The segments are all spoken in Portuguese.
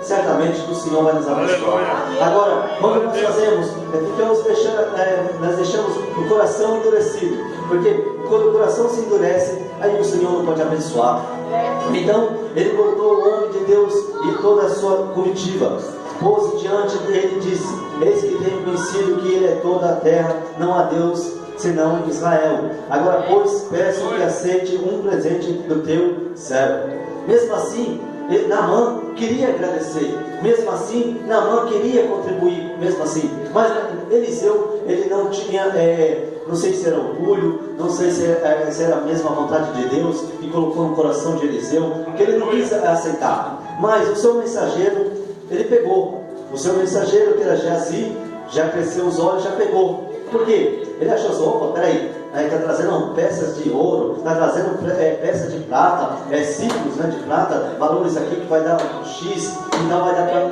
certamente que o Senhor vai nos abençoar. Agora, quando nós fazemos, nós deixamos o coração endurecido, porque quando o coração se endurece, aí o Senhor não pode abençoar. Então, ele colocou o homem de Deus e toda a sua comitiva, pôs diante dele e disse: eis que tenho conhecido que ele é toda a terra, não há Deus senão em Israel. Agora, pois, peço que aceite um presente do teu servo. Mesmo assim, Naamã queria agradecer, mesmo assim, Naamã queria contribuir, mesmo assim, mas Eliseu, ele não tinha, não sei se era orgulho, não sei se era a mesma vontade de Deus, que colocou no coração de Eliseu, que ele não quis aceitar, mas o seu mensageiro, ele pegou, o seu mensageiro, que era Geazi, já cresceu os olhos, já pegou. Por quê? Ele achou assim: opa, peraí, está trazendo peças de ouro, está trazendo peças de prata, ciclos, né, de prata, valores aqui que vai dar um X, então vai dar para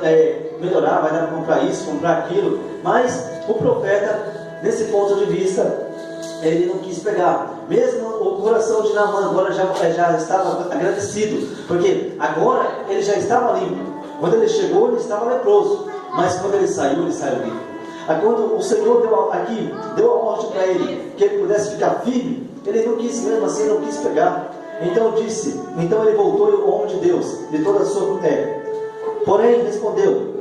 melhorar, vai dar para comprar isso, comprar aquilo. Mas o profeta, nesse ponto de vista, ele não quis pegar. Mesmo o coração de Naamã agora já estava agradecido, porque agora ele já estava limpo. Quando ele chegou, ele estava leproso, mas quando ele saiu limpo. Quando o Senhor deu a ordem para ele, que ele pudesse ficar firme, ele não quis, mesmo assim, não quis pegar. Então ele voltou, o homem de Deus, de toda a sua porém respondeu: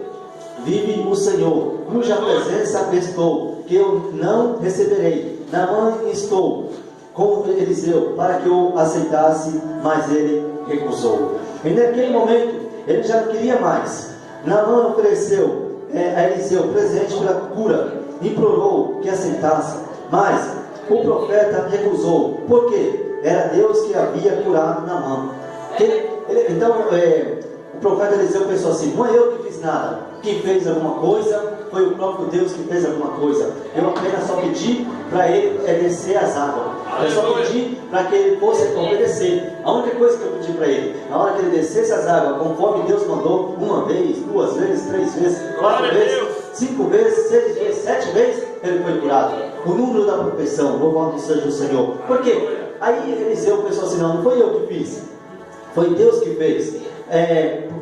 vive o Senhor, cuja presença estou, que eu não receberei. Naamã instou com Eliseu para que o aceitasse, mas ele recusou. E naquele momento ele já não queria mais. Naamã ofereceu a Eliseu presente pela cura, implorou que aceitasse, mas o profeta recusou, porque era Deus que havia curado Naamã. Então o profeta Eliseu pensou assim: não é eu que fiz nada, quem fez alguma coisa foi o próprio Deus que fez alguma coisa. Eu apenas só pedi para ele descer as águas, eu só pedi para que ele fosse obedecer. A única coisa que eu pedi para ele, na hora que ele descesse as águas, conforme Deus mandou, 1 vez, 2 vezes, 3 vezes, 4 vezes, 5 vezes, 6 vezes, 7 vezes, ele foi curado. O número da perfeição, louvado seja o Senhor. Por quê? Aí Eliseu pensou assim: não foi eu que fiz, foi Deus que fez.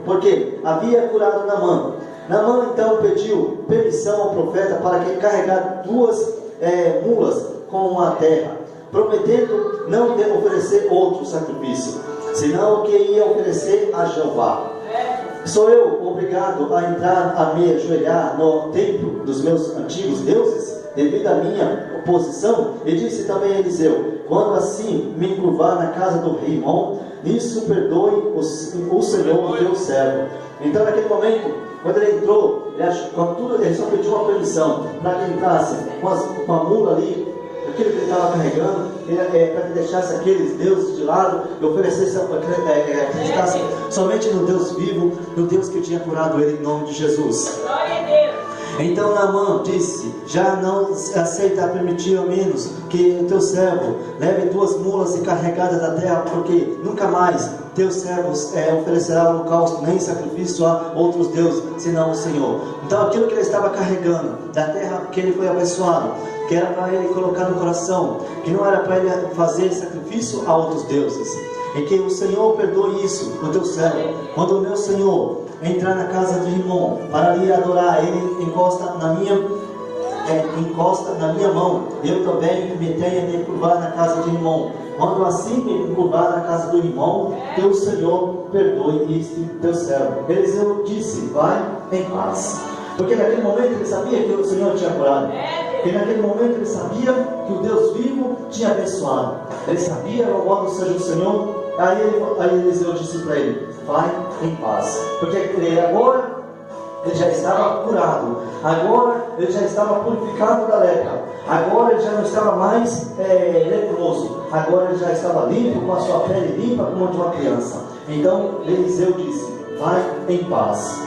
Porque havia curado Naamã. Naamã então pediu permissão ao profeta para que ele carregasse 2 mulas com a terra, prometendo não oferecer outro sacrifício, senão o que ia oferecer a Jeová. Sou eu obrigado a entrar a me ajoelhar no templo dos meus antigos deuses, devido à minha oposição? E disse também a Eliseu: quando assim me encurvar na casa do rei Rimon, nisso perdoe o Senhor, o teu servo. Então naquele momento, quando ele entrou, ele só pediu uma permissão para que entrasse com a mula ali, aquilo que ele estava carregando, para que deixasse aqueles deuses de lado e oferecesse, acreditasse somente no Deus vivo, no Deus que tinha curado ele, em nome de Jesus. Glória a Deus. Então Naamã disse: já não aceita permitir ao menos que o teu servo leve 2 mulas carregadas da terra, porque nunca mais teus servos oferecerá holocausto nem sacrifício a outros deuses, senão o Senhor. Então aquilo que ele estava carregando da terra que ele foi abençoado, que era para ele colocar no coração, que não era para ele fazer sacrifício a outros deuses, e que o Senhor perdoe isso no teu servo. Quando o meu Senhor entrar na casa de Rimon para ali adorar, ele encosta na minha mão, eu também me tenho de curvar na casa de Rimon. Quando assim me curvar na casa do Rimon, teu Senhor perdoe este teu servo. Eliseu disse: vai em paz. Porque naquele momento ele sabia que o Senhor tinha curado. E naquele momento ele sabia que o Deus vivo tinha abençoado. Ele sabia, louvado seja o Senhor. Aí Eliseu disse para ele: vai em paz. Porque agora ele já estava curado, agora ele já estava purificado da lepra, agora ele já não estava mais leproso, agora ele já estava limpo, com a sua pele limpa como a de uma criança. Então Eliseu disse: vai em paz.